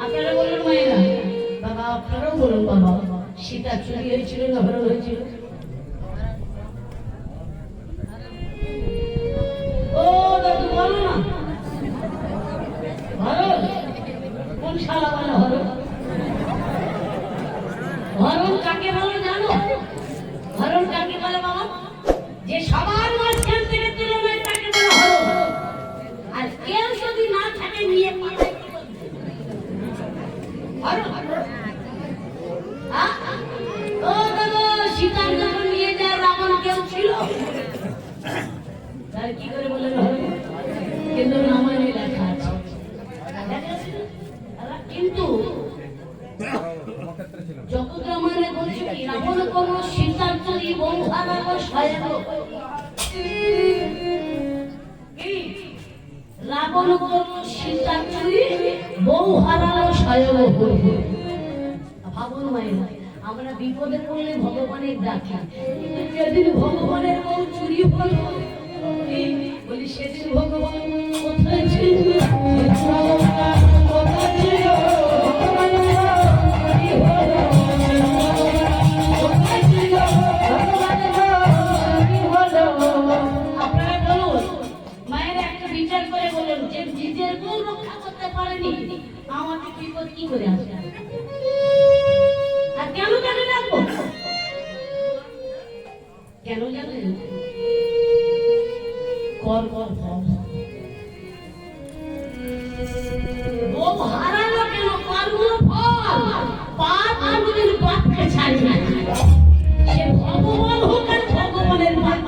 আপনারা বলুন মায়েরা, বাবা আপনারাও বলুন বাবা, সীতা চুরি হয়েছিল না হরণ হয়েছিল? ও দাদু বলো না, হরণ কোন শালা বলে হরণ? হরণ কাকে বলে জানো? হরণ কাকে বলে বাবা? যে সবার মাঝখান থেকে তুলে নেয় তাকে বলে হরণ। আর কেউ যদি না থাকে নিয়ে পালায় কি বলবে? হরণ। ও দাদা সীতার যখন নিয়ে যায় রাবণ কেউ ছিল? তার কি করে বললেন হরণ? কিন্তু রামায়ণে লেখা আছে। কিন্তু জগৎ রামায়ণে বলছে কি রাবণ করলো সীতার চুরি, বউ হারালো স্বয়ং। রাবণ করলো সীতার চুরি, বউ হারালো স্বয়ং। ভাবুন মায়েরা, আমরা বিপদে পড়লে ভগবানের ডাকি, কিন্তু যেদিন ভগবানের বউ চুরি হলো বলি সেদিন ভগবান কোথায় ছিল? আপনারা বলুন মায়ের একটা বিচার করে বলুন, যে নিজের বউ রক্ষা করতে পারেনি আমাদের বিপদ কি করে আসে? আর কেন জানে রাখবো? কেন জানেন? কর কর বউ হারালো কেন? কর্মর ফল। পাপ আঙুলের পাপকে ছাড়ি না। সে ভগবান হোক আর ভগবানের পাপ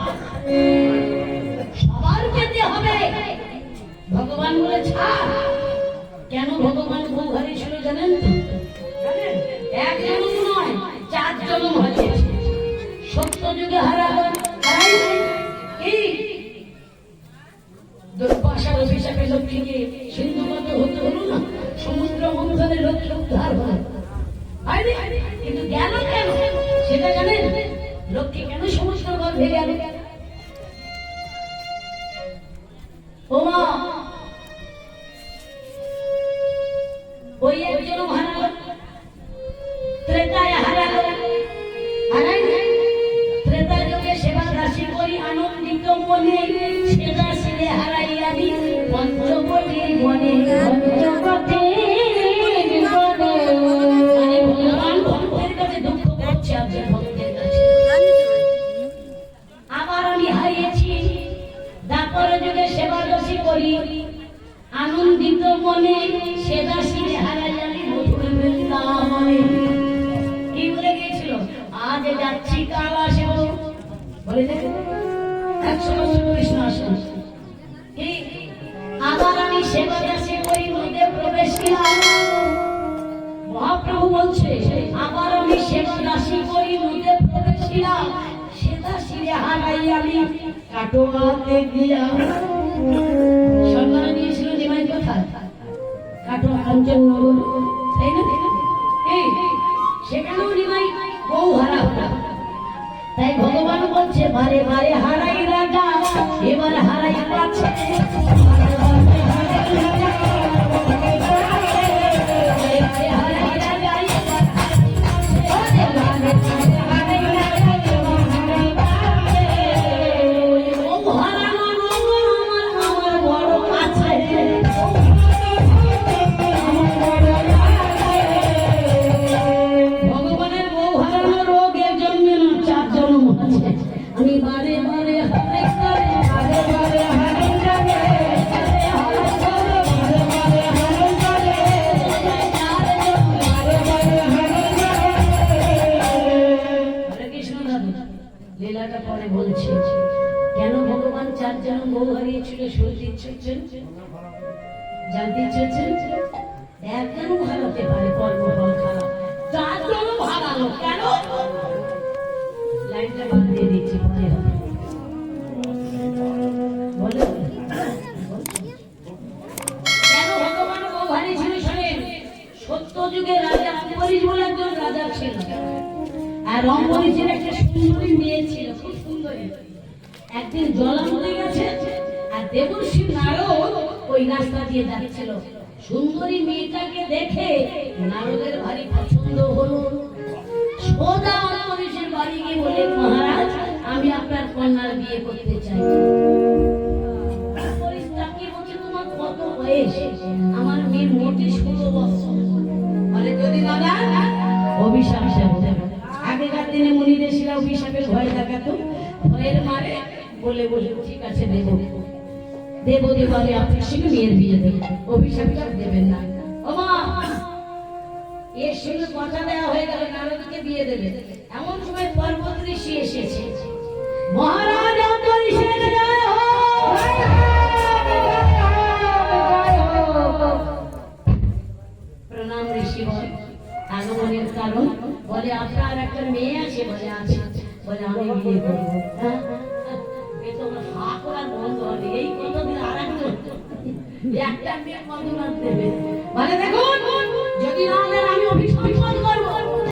সবার পেতে হবে। ভগবান বলে ছাড়। কেন ভগবান বউ হারিয়েছিল জানেন তো? এক জন্ম নয়, 4 জন্ম হারিয়েছে। সত্য যুগে হারালো, দুর্বাসার অভিশাপে লক্ষ্মীকে সিন্ধুগত হতে হলো না, সমুদ্র মন্থনে লক্ষ্মী উদ্ধার হয়। কিন্তু গেল কেন সেটা জানেন? লক্ষ্মী কেন সমুদ্র গর্ভে গেল? ও মা, ওই একজন হারালো, ত্রেতায় হারালো। ত্রেতা যুগে সেবা দাসী করি আনন্দিত মনে, সেবা শিরে হারাই আমি পঞ্চবটির মনে। ভগবান ভক্তের কাছে দুঃখ করছে, আপনি ভক্তের কাছে। আবার আমি হারিয়েছি দাপর যুগে সেবা দাসী করি আনন্দিত মনে, সেবা শিরে হারাই আমি মধুর বৃন্দাবনে। কি বলে গিয়েছিল? আজ যাচ্ছি কাল আসবো বলে দেখো 100 বছর কৃষ্ণ আসেন। আবার আমি সেবা দাসী করি মধ্যে প্রবেশ কিলাম। মহাপ্রভু বলছে আবার আমি সেবা দাসী করি মধ্যে প্রবেশ কিলাম, সেবা শিরে হারাই আমি কাটোয়াতে গিয়া। সরকার দিয়েছিল নিমাই কোথায়? কাটোয়া কাঞ্চন নগর, তাই না? সেখানেও নিমাই বউ হারা হলো। তাই ভগবান বলছে বারে বারে হারাই রাজা, এবার হারাই পাচ্ছে। আমি বারে বারে হারাই বারে বারে হারাই যাবে, লীলাটা পরে বলছি। কেন ভগবান 4 জন বউ হারিয়েছিল শুনতে ইচ্ছেছেন? জানতে ইচ্ছেছেন? একজন হারাতে পারে কর্মফল খারাপ, 4 জন হারালো কেন? লাইনটা বাদ দিয়ে দিচ্ছি পরে হবে। বলে কেন ভগবান বউ হারিয়েছিল শোনেন। সত্য যুগে রাজা অম্বরীশ বলে একজন রাজা ছিল, আর অম্বরীশের একটা সুন্দরী মেয়ে ছিল, খুব সুন্দরী। একদিন জলামতে গেছে আর দেবর্ষি নারদ ওই রাস্তা দিয়ে যাচ্ছিল। সুন্দরী মেয়েটাকে দেখে নারদের ভারী পছন্দ হলো। সোজা অন্তরীশের বাড়ি গিয়ে বলে, মহারাজ আমি আপনার কন্যার বিয়ে করতে চাই। তাকে বলছে, তোমার কত বয়স? আমার মেয়ের মোটে 16 বছর। বলে, যদি দাদা অভিশাপ দেবে। আগেকার দিনে মুনিদের শিলা অভিশাপের ভয় দেখাতো, ভয়ের মারে বলে বলে ঠিক আছে দেব দেব দেবারে আপনার সঙ্গে মেয়ের বিয়ে দেব, অভিশাপটা দেবেন না। ও মা, এর সঙ্গে কথা দেওয়া হয়ে গেল, নারদকে বিয়ে দেবে। এমন সময় পর্বত ঋষি এসেছে। মহারাজ অন্তরীশের জয় হোক। প্রণাম ঋষি বল, আগমনের কারণ? বলে, আপনার একটা মেয়ে আছে। বলে, আছে। বলে, আমি বিয়ে করবো। এই তো আমার হা করার বন্ধ হবে, এই কতদিন আর একটা মেয়ে কতদিন দেবে। বলে, দেখুন